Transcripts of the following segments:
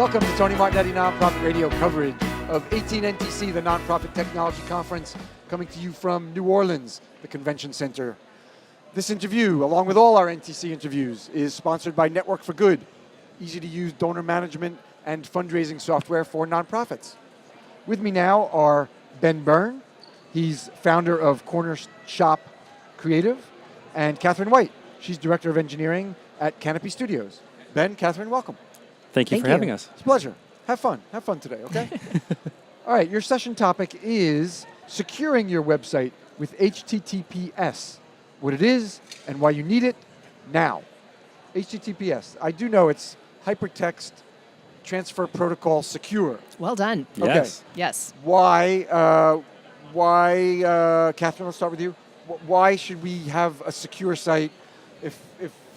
Welcome to Tony Martignetti Nonprofit Radio coverage of 18NTC, the Nonprofit Technology Conference, coming to you from New Orleans, the Convention Center. This interview, along with all our NTC interviews, is sponsored by Network for Good, easy-to-use donor management and fundraising software for nonprofits. With me now are Ben Byrne, he's founder of Corner Shop Creative, and Catherine White, she's Director of Engineering at Canopy Studios. Ben, Catherine, welcome. Thank you for having us. It's a pleasure. Have fun today, okay? All right, your session topic is securing your website with HTTPS, what it is and why you need it now. HTTPS, I do know it's Hypertext Transfer Protocol Secure. Well done. Okay. Yes. Yes. Why, Catherine, let's start with you. Why should we have a secure site if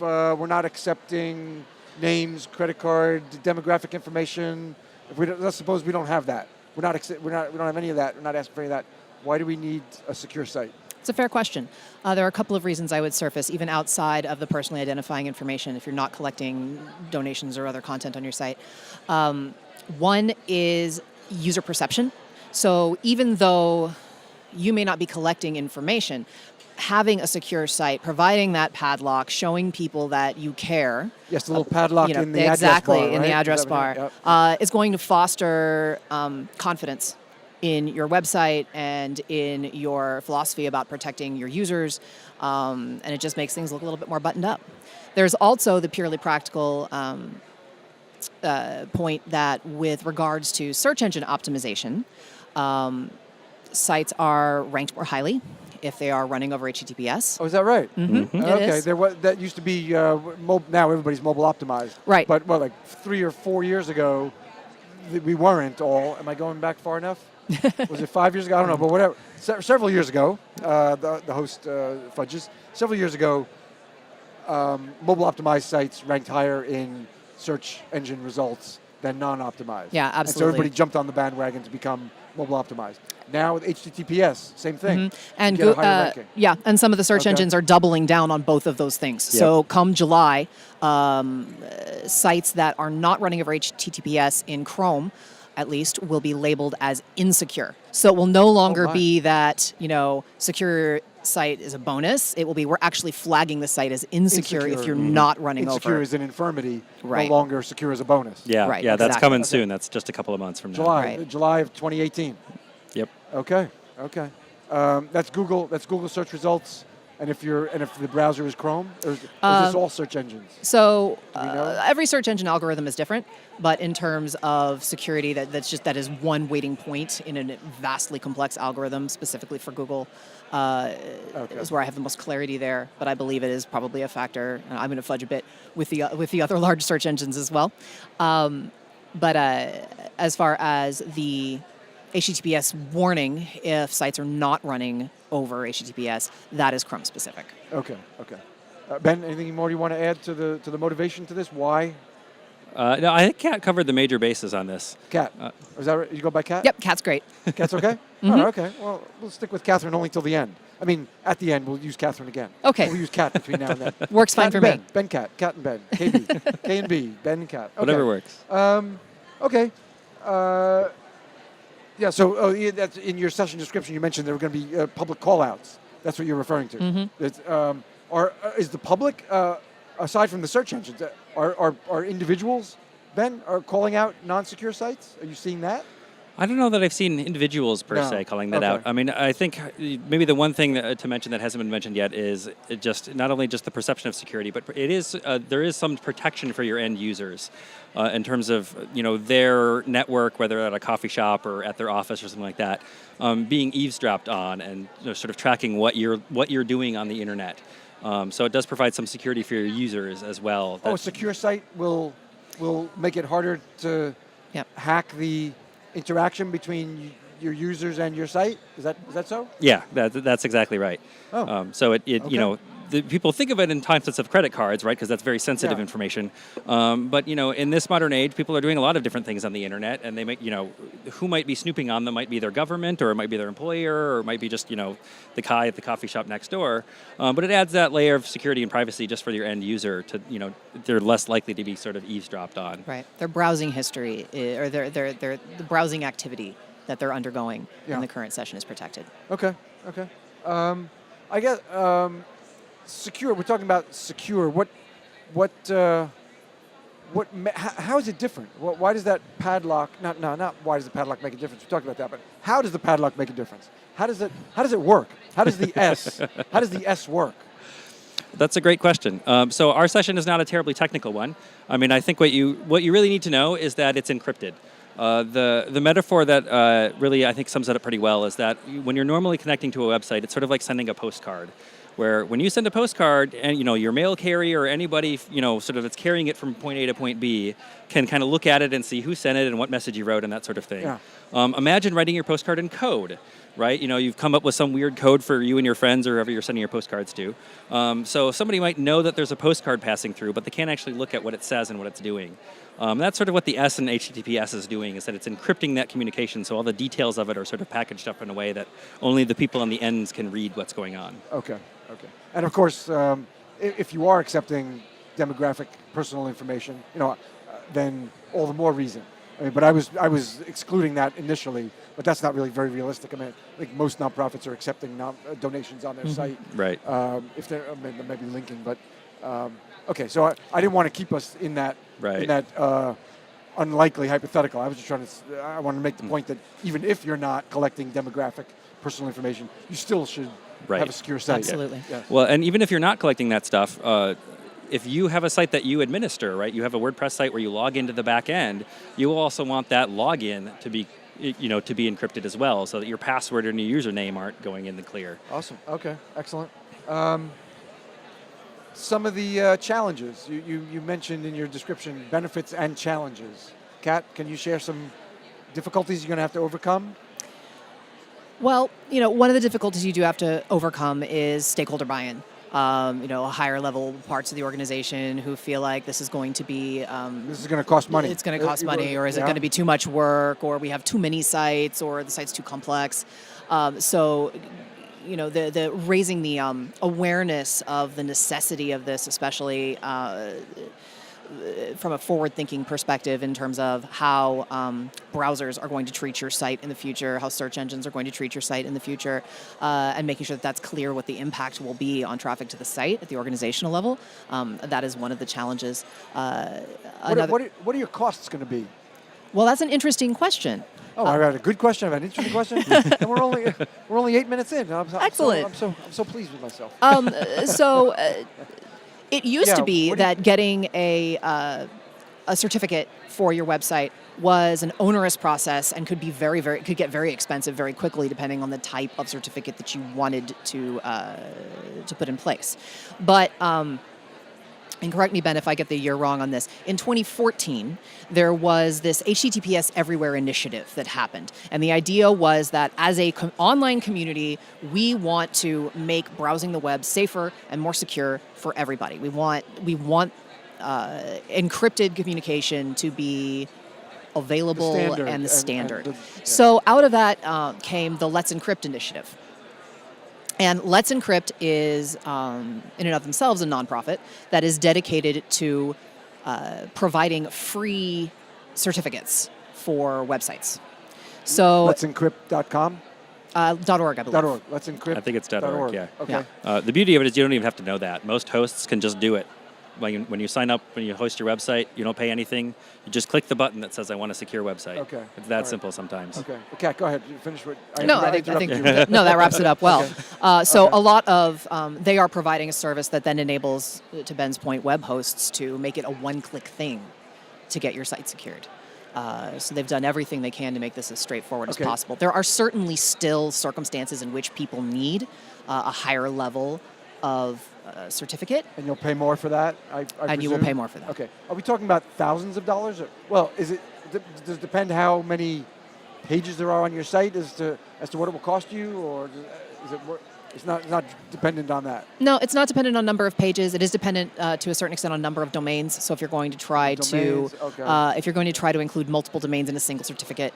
we're not accepting names, credit card, demographic information? Let's suppose we don't have that. We don't have any of that. We're not asking for any of that. Why do we need a secure site? It's a fair question. There are a couple of reasons I would surface, even outside of the personally identifying information, if you're not collecting donations or other content on your site. One is user perception. So even though you may not be collecting information, having a secure site, providing that padlock, showing people that you care. Yes, the little padlock in the address bar, exactly, in the address bar. Yep. Is going to foster confidence in your website and in your philosophy about protecting your users, and it just makes things look a little bit more buttoned up. There's also the purely practical point that with regards to search engine optimization, sites are ranked more highly if they are running over HTTPS. Oh, is that right? Mm-hmm. Okay, that used to be, now everybody's mobile optimized. Right. But like 3 or 4 years ago, we weren't all. Am I going back far enough? Was it 5 years ago? I don't know, but whatever. Several years ago, the host fudges, several years ago, mobile optimized sites ranked higher in search engine results than non-optimized. Yeah, absolutely. And so everybody jumped on the bandwagon to become mobile optimized. Now with HTTPS, same thing. Mm-hmm. And you get a higher ranking. yeah, and some of the search engines are doubling down on both of those things. Yep. So come July, sites that are not running over HTTPS in Chrome, at least, will be labeled as insecure. So it will no longer be that, secure site is a bonus. It will be, we're actually flagging the site as insecure if you're not running over. Insecure is an infirmity, Right. no longer secure as a bonus. Yeah, Right, yeah, that's exactly. coming soon. That's just a couple of months from now. July of 2018. Yep. Okay. That's Google search results. And if the browser is Chrome, or is this all search engines? So Do we know? every search engine algorithm is different, but in terms of security, that is one weighting point in a vastly complex algorithm, specifically for Google. Is where I have the most clarity there, but I believe it is probably a factor. I'm going to fudge a bit with the other large search engines as well. But as far as the HTTPS warning, if sites are not running over HTTPS, that is Chrome specific. Okay. Ben, anything more you want to add to the motivation to this? Why? No, I think Kat covered the major bases on this. Kat. Is that right? You go by Kat? Yep, Cat's great. Cat's okay? Mm-hmm. All right, okay. Well, we'll stick with Catherine only till the end. I mean, at the end, we'll use Catherine again. Okay. We'll use Kat between now and then. Works fine Kat for and Ben. me. Ben, Kat. Kat and Ben. KB. K and B. Ben and Kat. Okay. Whatever works. Okay. Yeah, so that's in your session description, you mentioned there were going to be public call-outs. That's what you're referring to. Mm-hmm. Is the public, aside from the search engines, are individuals, Ben, are calling out non-secure sites? Are you seeing that? I don't know that I've seen individuals per se calling that out. I mean, I think maybe the one thing to mention that hasn't been mentioned yet is just not only just the perception of security, but it is there is some protection for your end users in terms of their network, whether at a coffee shop or at their office or something like that, being eavesdropped on and sort of tracking what you're doing on the internet. So it does provide some security for your users as well. A secure site will make it harder to hack the interaction between your users and your site? Is that so? Yeah, that's exactly right. Oh. So it Okay. people think of it in time-sensitive credit cards, right? Because that's very sensitive information. But in this modern age, people are doing a lot of different things on the internet, and they might, who might be snooping on them might be their government, or it might be their employer, or it might be just, the guy at the coffee shop next door. But it adds that layer of security and privacy just for your end user to, they're less likely to be sort of eavesdropped on. Right. Their browsing history or the browsing activity that they're undergoing in the current session is protected. Okay. I guess secure. We're talking about secure. How is it different? Why does that padlock? Not why does the padlock make a difference? We talked about that, but how does the padlock make a difference? How does it work? How does the S work? That's a great question. So our session is not a terribly technical one. I mean, I think what you really need to know is that it's encrypted. The metaphor that really I think sums it up pretty well is that when you're normally connecting to a website, it's sort of like sending a postcard. Where when you send a postcard, and your mail carrier or anybody sort of that's carrying it from point A to point B can kind of look at it and see who sent it and what message you wrote and that sort of thing. Yeah. Imagine writing your postcard in code, right? You've come up with some weird code for you and your friends or whoever you're sending your postcards to. So somebody might know that there's a postcard passing through, but they can't actually look at what it says and what it's doing. That's sort of what the S in HTTPS is doing, is that it's encrypting that communication, so all the details of it are sort of packaged up in a way that only the people on the ends can read what's going on. Okay. And of course, if you are accepting demographic personal information, then all the more reason. I mean, but I was excluding that initially, but that's not really very realistic. I mean, I think most nonprofits are accepting donations on their site. Right. If they're maybe linking, but okay. So I didn't want to keep us in that unlikely hypothetical. I was just I wanted to make the point that even if you're not collecting demographic personal information, you still should have a secure site. Absolutely. Yeah. Well, and even if you're not collecting that stuff, if you have a site that you administer, right, you have a WordPress site where you log into the back end, you will also want that login to be encrypted as well, so that your password and your username aren't going in the clear. Awesome. Okay. Excellent. Some of the challenges you mentioned in your description, benefits and challenges. Kat, can you share some difficulties you're going to have to overcome? Well, one of the difficulties you do have to overcome is stakeholder buy-in. Higher level parts of the organization who feel like this is going to be... this is going to cost money. It's going to cost money, or is it going to be too much work, or we have too many sites, or the site's too complex. The raising the awareness of the necessity of this, especially from a forward-thinking perspective in terms of how browsers are going to treat your site in the future, how search engines are going to treat your site in the future, and making sure that that's clear what the impact will be on traffic to the site at the organizational level. That is one of the challenges. What are your costs going to be? Well, that's an interesting question. Oh, I had a good question. I had an interesting question. And we're only 8 minutes in. Excellent. I'm so pleased with myself. It used to be that getting a certificate for your website was an onerous process and could be could get very expensive very quickly, depending on the type of certificate that you wanted to put in place. But and correct me, Ben, if I get the year wrong on this. In 2014, there was this HTTPS Everywhere initiative that happened. And the idea was that as a online community, we want to make browsing the web safer and more secure for everybody. We want encrypted communication to be available and the standard. So out of that came the Let's Encrypt initiative. And Let's Encrypt is, in and of themselves, a nonprofit that is dedicated to providing free certificates for websites. So Let'sEncrypt.com? .org, I believe. .org. Let's Encrypt. I think it's .org, yeah. Okay. Yeah. The beauty of it is you don't even have to know that. Most hosts can just do it. When you sign up, when you host your website, you don't pay anything. You just click the button that says, I want a secure website. Okay. It's that simple sometimes. Okay. Okay, go ahead. You finish what... I think no, that wraps it up well. Okay. A lot of, they are providing a service that then enables, to Ben's point, web hosts to make it a one-click thing to get your site secured. So they've done everything they can to make this as straightforward as possible. There are certainly still circumstances in which people need a higher level of certificate. And you'll pay more for that, I presume? You will pay more for that. Okay. Are we talking about thousands of dollars? Does it depend how many pages there are on your site as to what it will cost you, or is it It's not dependent on that. No, it's not dependent on number of pages. It is dependent to a certain extent on number of domains. So if you're going to try if you're going to try to include multiple domains in a single certificate,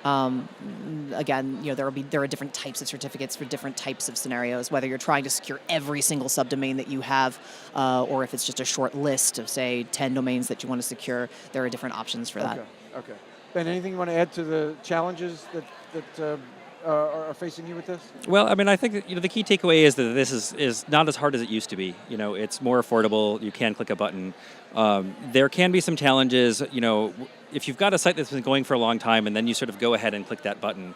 again, there are different types of certificates for different types of scenarios. Whether you're trying to secure every single subdomain that you have, or if it's just a short list of say 10 domains that you want to secure, there are different options for that. Okay. Ben, anything you want to add to the challenges that are facing you with this? Well, I mean, I think that, the key takeaway is that this is not as hard as it used to be. It's more affordable. You can click a button. There can be some challenges. If you've got a site that's been going for a long time and then you sort of go ahead and click that button,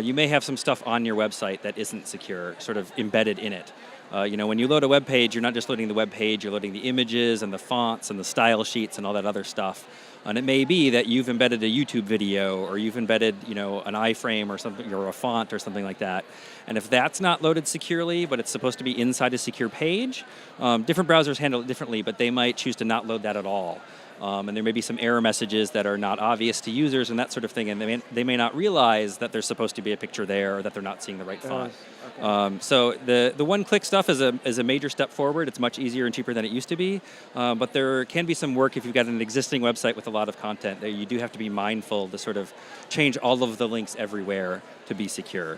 you may have some stuff on your website that isn't secure, sort of embedded in it. When you load a web page, you're not just loading the web page, you're loading the images and the fonts and the style sheets and all that other stuff. And it may be that you've embedded a YouTube video or you've embedded, an iframe or something, or a font or something like that. And if that's not loaded securely, but it's supposed to be inside a secure page, different browsers handle it differently, but they might choose to not load that at all. And there may be some error messages that are not obvious to users and that sort of thing, and they may not realize that there's supposed to be a picture there or that they're not seeing the right font. Okay. So the one-click stuff is a major step forward. It's much easier and cheaper than it used to be, but there can be some work if you've got an existing website with a lot of content that you do have to be mindful to sort of change all of the links everywhere to be secure.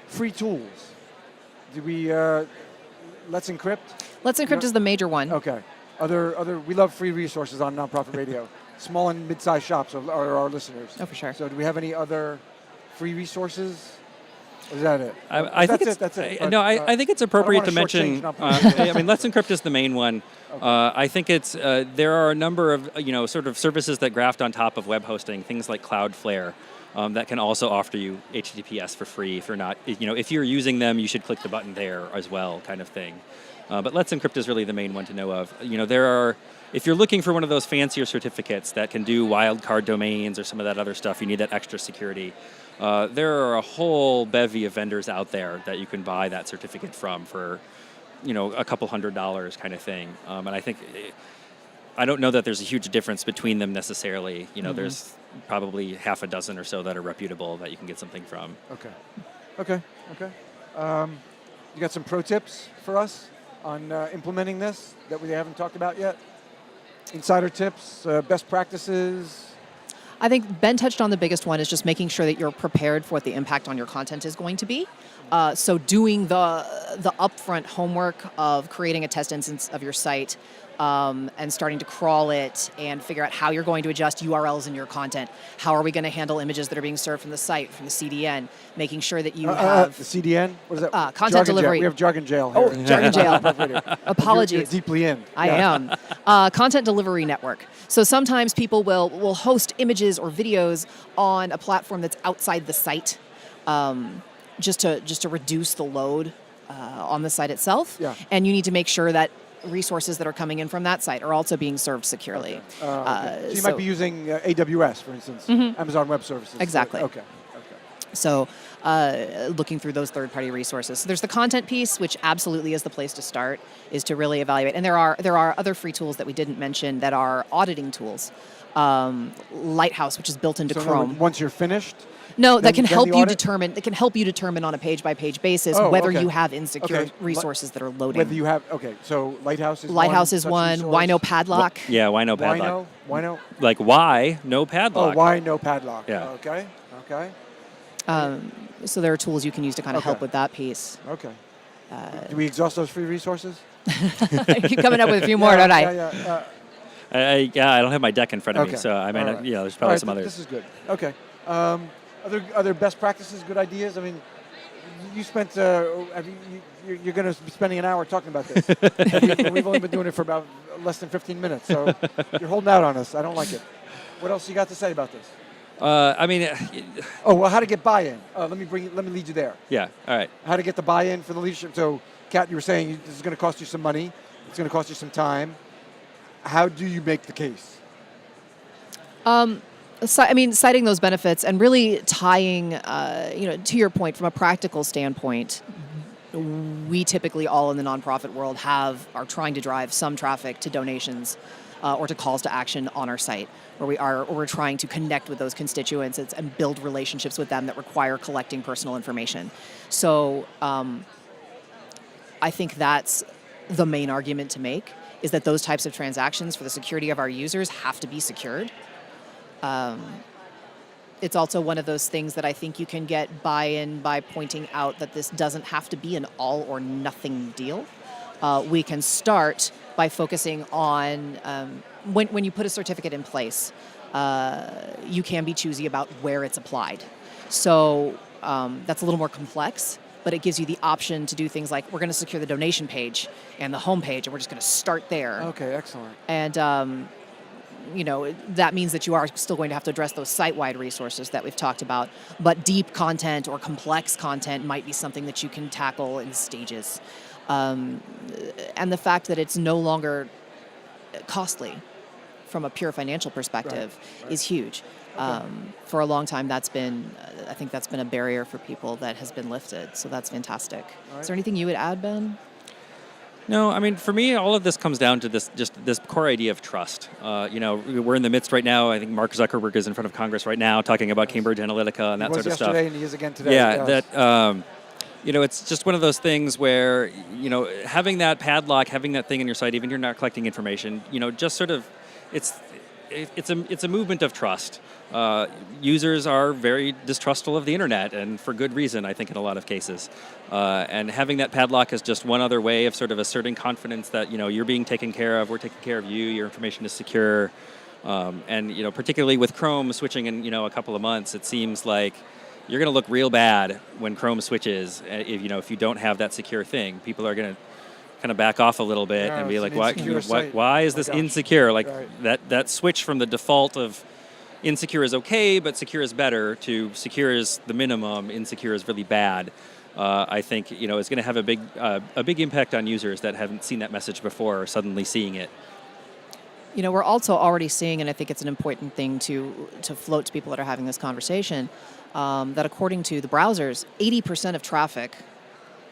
Free tools. Do we Let's Encrypt? Let's Encrypt is the major one. Okay. We love free resources on Nonprofit Radio. Small and mid-sized shops are our listeners. Oh, for sure. So do we have any other free resources? Or is that it? I think it's appropriate to mention. Let's Encrypt is the main one. Okay. I think there are a number of sort of services that graft on top of web hosting, things like Cloudflare. That can also offer you HTTPS for free. If you're not, if you're using them, you should click the button there as well, kind of thing. But Let's Encrypt is really the main one to know of. If you're looking for one of those fancier certificates that can do wildcard domains or some of that other stuff, you need that extra security. There are a whole bevy of vendors out there that you can buy that certificate from for, a couple $100 kind of thing. And I think, I don't know that there's a huge difference between them necessarily. There's probably half a dozen or so that are reputable that you can get something from. Okay. You got some pro tips for us on implementing this that we haven't talked about yet? Insider tips, best practices? I think Ben touched on the biggest one is just making sure that you're prepared for what the impact on your content is going to be. So doing the upfront homework of creating a test instance of your site and starting to crawl it and figure out how you're going to adjust URLs in your content. How are we going to handle images that are being served from the site, from the CDN? Making sure that you have... The CDN? What is that? Content jargon delivery. Jail. We have jargon jail here. Oh, jargon jail. Apologies. You're deeply in. I am. Content delivery network. So sometimes people will host images or videos on a platform that's outside the site just to reduce the load on the site itself. Yeah. And you need to make sure that resources that are coming in from that site are also being served securely. Okay. So you might be using AWS, for instance, Amazon Web Services. Exactly. Okay. So looking through those third-party resources. So there's the content piece, which absolutely is the place to start, is to really evaluate. And there are other free tools that we didn't mention that are auditing tools. Lighthouse, which is built into Chrome. Once you're finished? No, that can help you determine. It can help you determine on a page-by-page basis whether you have insecure resources that are loading. Whether you have so Lighthouse is one. Why no padlock? Why no padlock? Why no? Like why no padlock? Oh, why no padlock? Yeah. Okay. So there are tools you can use to kind of help with that piece. Okay. Do we exhaust those free resources? I keep coming up with a few more, don't I? I don't have my deck in front of me, so I mean, there's probably some others. This is good. Okay. Other best practices, good ideas. I mean, you spent. You're going to be spending an hour talking about this. We've only been doing it for about less than 15 minutes, so you're holding out on us. I don't like it. What else you got to say about this? How to get buy-in. Let me lead you there. Yeah. All right. How to get the buy-in for the leadership. So, Kat, you were saying this is going to cost you some money. It's going to cost you some time. How do you make the case? Citing those benefits and really tying, to your point, from a practical standpoint, we typically all in the nonprofit world are trying to drive some traffic to donations or to calls to action on our site, where we're trying to connect with those constituents and build relationships with them that require collecting personal information. So I think that's the main argument to make, is that those types of transactions for the security of our users have to be secured. It's also one of those things that I think you can get buy-in by pointing out that this doesn't have to be an all or nothing deal. We can start by focusing on, when you put a certificate in place, you can be choosy about where it's applied. So that's a little more complex, but it gives you the option to do things like, we're going to secure the donation page and the home page, and we're just going to start there. Okay, excellent. And that means that you are still going to have to address those site-wide resources that we've talked about, but deep content or complex content might be something that you can tackle in stages. And the fact that it's no longer costly from a pure financial perspective is huge. Okay. For a long time, I think that's been a barrier for people that has been lifted. So that's fantastic. Right. Is there anything you would add, Ben? No, I mean, for me, all of this comes down to this core idea of trust. We're in the midst right now. I think Mark Zuckerberg is in front of Congress right now talking about Cambridge Analytica and that sort of stuff. He was yesterday and he is again today. Yeah, that. It's just one of those things where, having that padlock, having that thing in your site, even if you're not collecting information, just sort of, it's a movement of trust. Users are very distrustful of the internet, and for good reason, I think, in a lot of cases. And having that padlock is just one other way of sort of asserting confidence that, you're being taken care of, we're taking care of you, your information is secure. And particularly with Chrome switching in, a couple of months, it seems like you're going to look real bad when Chrome switches. If you don't have that secure thing, people are going to kind of back off a little bit and be like, why is this insecure? Like that switch from the default of insecure is okay, but secure is better, to secure is the minimum, insecure is really bad. I think is going to have a big impact on users that haven't seen that message before, or suddenly seeing it. We're also already seeing, and I think it's an important thing to float to people that are having this conversation, that according to the browsers, 80% of traffic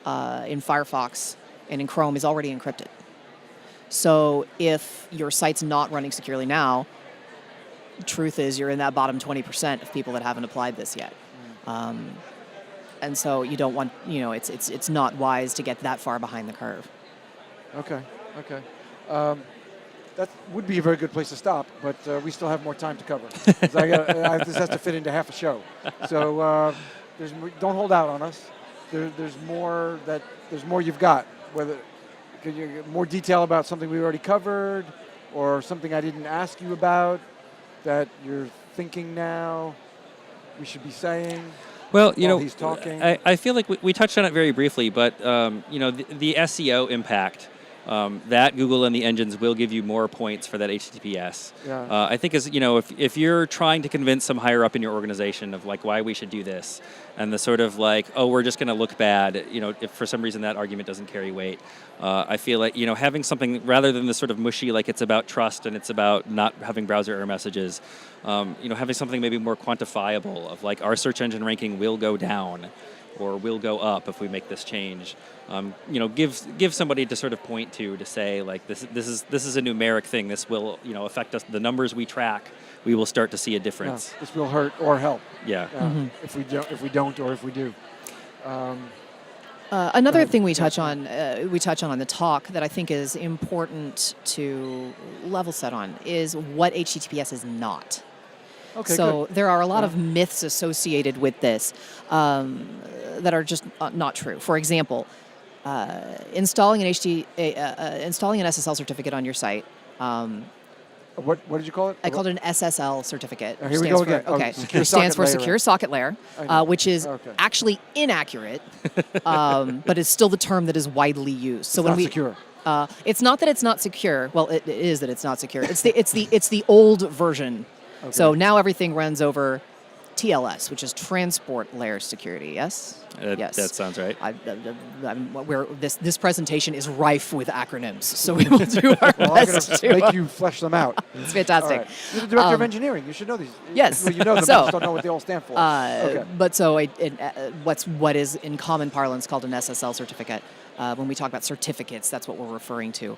in Firefox and in Chrome is already encrypted. So if your site's not running securely now, the truth is you're in that bottom 20% of people that haven't applied this yet. And so you don't want, it's not wise to get that far behind the curve. Okay. That would be a very good place to stop, but we still have more time to cover. This has to fit into half a show. So don't hold out on us. There's more you've got. Whether could you get more detail about something we already covered, or something I didn't ask you about that you're thinking now we should be saying? Well, he's talking. I feel like we touched on it very briefly, but the SEO impact. That Google and the engines will give you more points for that HTTPS. Yeah. I think if you're trying to convince some higher up in your organization of like why we should do this, and the sort of like, oh, we're just going to look bad, if for some reason that argument doesn't carry weight, I feel like having something rather than the sort of mushy, like it's about trust and it's about not having browser error messages, having something maybe more quantifiable of like our search engine ranking will go down or will go up if we make this change. Give somebody to sort of point to say like this is a numeric thing. This will affect us. The numbers we track, we will start to see a difference. Yeah, this will hurt or help. Yeah. If we don't, or if we do. Another thing we touch on the talk that I think is important to level set on is what HTTPS is not. Okay, so good. There are a lot of myths associated with this that are just not true. For example, installing an SSL certificate on your site. What did you call it? I called it an SSL certificate. Here we go again. Okay, it stands for Secure Socket Layer, which is actually inaccurate, but it's still the term that is widely used. So it's not secure. It's not that it's not secure. Well, it is that it's not secure. It's the old version. Okay. So now everything runs over TLS, which is transport layer security. Yes. Yes. That sounds right. This presentation is rife with acronyms, so we will do our best to to make you flesh them out. It's fantastic. Right. You're the director of engineering. You should know these. Yes. Well, you know them, So, but you just don't know what they all stand for. Okay. But so what is in common parlance called an SSL certificate. When we talk about certificates, that's what we're referring to.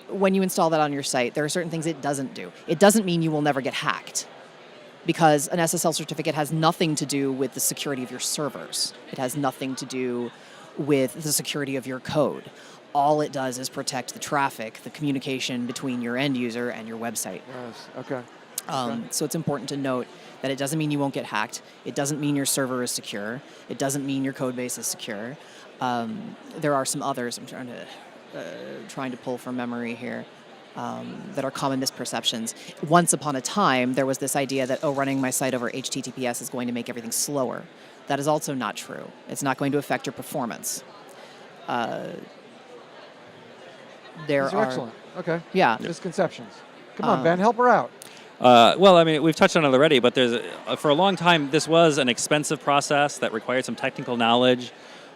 When you install that on your site, there are certain things it doesn't do. It doesn't mean you will never get hacked, because an SSL certificate has nothing to do with the security of your servers. It has nothing to do with the security of your code. All it does is protect the traffic, the communication between your end user and your website. Yes. Okay. So it's important to note that it doesn't mean you won't get hacked. It doesn't mean your server is secure. It doesn't mean your code base is secure. There are some others I'm trying to pull from memory here. That are common misperceptions. Once upon a time, there was this idea that, running my site over HTTPS is going to make everything slower. That is also not true. It's not going to affect your performance. These are excellent. Okay. Yeah. Misconceptions. Come on, Ben, help her out. Well, I mean, we've touched on it already, but for a long time, this was an expensive process that required some technical knowledge.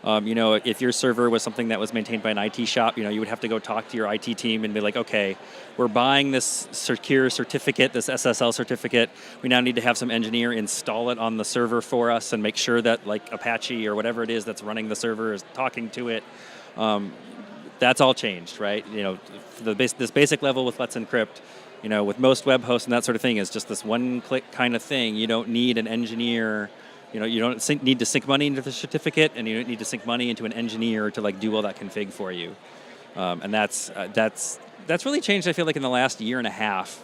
If your server was something that was maintained by an IT shop, you would have to go talk to your IT team and be like, okay, we're buying this secure certificate, this SSL certificate. We now need to have some engineer install it on the server for us and make sure that like Apache or whatever it is that's running the server is talking to it. That's all changed, right? This basic level with Let's Encrypt, with most web hosts and that sort of thing is just this one-click kind of thing. You don't need an engineer. You don't need to sink money into the certificate, and you don't need to sink money into an engineer to like do all that config for you. And that's really changed. I feel like in the last year and a half,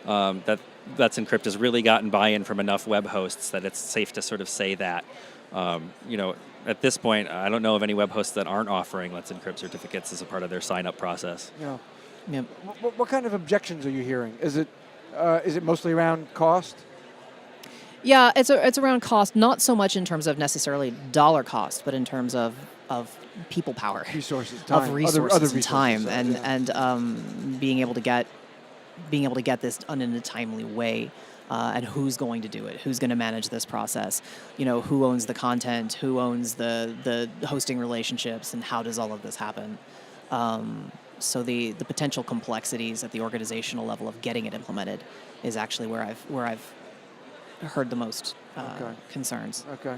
that Let's Encrypt has really gotten buy-in from enough web hosts that it's safe to sort of say that. At this point, I don't know of any web hosts that aren't offering Let's Encrypt certificates as a part of their sign-up process. Yeah. Yeah. What kind of objections are you hearing? Is it mostly around cost? Yeah, it's around cost, not so much in terms of necessarily dollar cost, but in terms of people power, resources, time, of resources, other and time, and being able to get this done in a timely way, and who's going to do it, who's going to manage this process, who owns the content, who owns the hosting relationships, and how does all of this happen. So the potential complexities at the organizational level of getting it implemented is actually where I've heard the most concerns. Okay.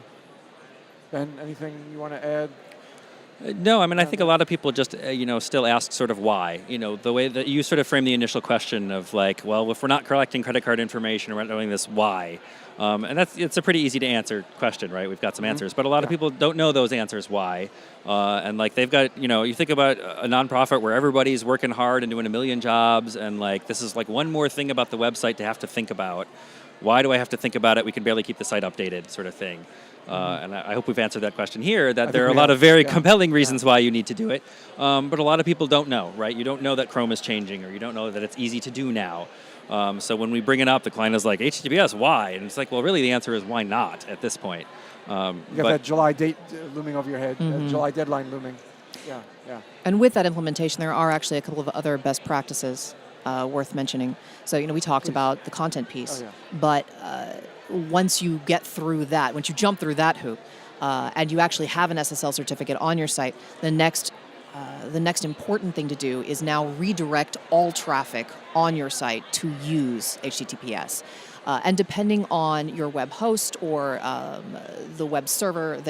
Ben, anything you want to add? No, I mean, I think a lot of people just, still ask sort of why. The way that you sort of frame the initial question of like, well, if we're not collecting credit card information, we're not doing this, why? And it's a pretty easy to answer question, right? We've got some answers, but a lot of people don't know those answers why. And like they've got, you think about a nonprofit where everybody's working hard and doing a million jobs, and like this is like one more thing about the website to have to think about. Why do I have to think about it? We can barely keep the site updated, sort of thing. And I hope we've answered that question here, that there are a lot of very compelling reasons why you need to do it. But a lot of people don't know, right? You don't know that Chrome is changing, or you don't know that it's easy to do now. So when we bring it up, the client is like, HTTPS, why? And it's like, well, really the answer is why not at this point. You got that July date looming over your head, July deadline looming. Yeah. And with that implementation, there are actually a couple of other best practices worth mentioning. So, we talked about the content piece, but once you get through that, once you jump through that hoop, and you actually have an SSL certificate on your site, the next important thing to do is now redirect all traffic on your site to use HTTPS. And depending on your web host or the web server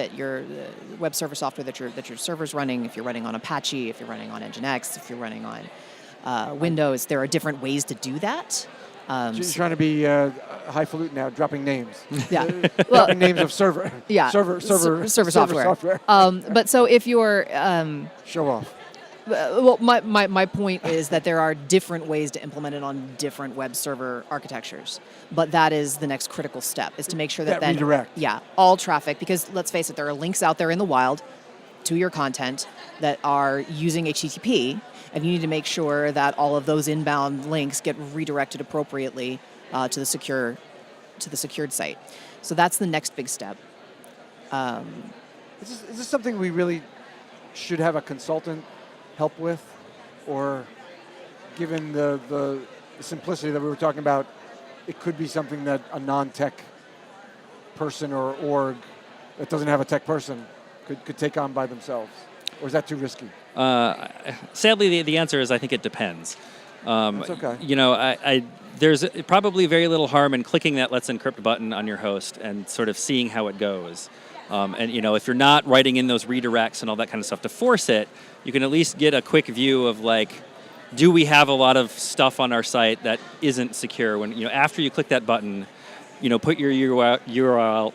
web server software that your server's running, if you're running on Apache, if you're running on Nginx, if you're running on Windows, there are different ways to do that. You're trying to be highfalutin now, dropping names. Yeah, dropping names of server. Yeah, server software. But so if you're show off. Well, my point is that there are different ways to implement it on different web server architectures. But that is the next critical step, is to make sure that then redirect. Yeah, all traffic, because let's face it, there are links out there in the wild to your content that are using HTTP, and you need to make sure that all of those inbound links get redirected appropriately to the secured site. So that's the next big step. Is this something we really should have a consultant help with, or given the simplicity that we were talking about, it could be something that a non-tech person or org that doesn't have a tech person could take on by themselves? Or is that too risky? Sadly, the answer is I think it depends. That's okay. You know, there's probably very little harm in clicking that Let's Encrypt button on your host and sort of seeing how it goes. And you know, if you're not writing in those redirects and all that kind of stuff to force it, you can at least get a quick view of like, do we have a lot of stuff on our site that isn't secure? When, you know, after you click that button, you know, put your URL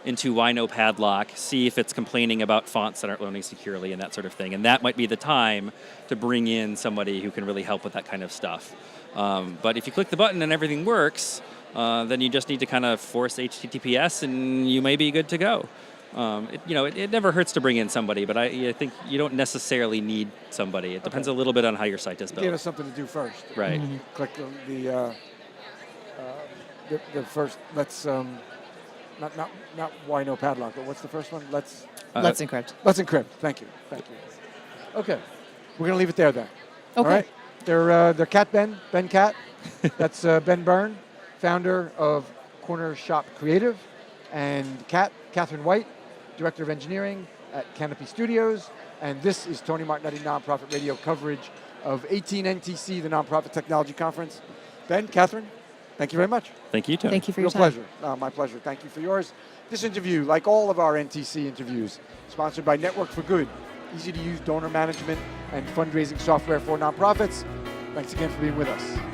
into Why No Padlock, see if it's complaining about fonts that aren't loading securely and that sort of thing. And that might be the time to bring in somebody who can really help with that kind of stuff. But if you click the button and everything works, then you just need to kind of force HTTPS and you may be good to go. It never hurts to bring in somebody, but I think you don't necessarily need somebody. It depends a little bit on how your site is built. Give us something to do first. Right. Mm-hmm. Click the first. Let's not Why No Padlock, but what's the first one? Let's encrypt. Let's encrypt. Thank you. Okay, we're gonna leave it there then. Okay. All right. They're Cat Ben Cat. That's Ben Byrne, founder of Corner Shop Creative, and Catherine White, Director of Engineering at Canopy Studios. And this is Tony Martignetti Nonprofit Radio coverage of 18NTC, the Nonprofit Technology Conference. Ben, Catherine, thank you very much. Thank you, Tony. Thank you for your time. Pleasure. My pleasure. Thank you for yours. This interview, like all of our NTC interviews, sponsored by Network for Good, easy to use donor management and fundraising software for nonprofits. Thanks again for being with us.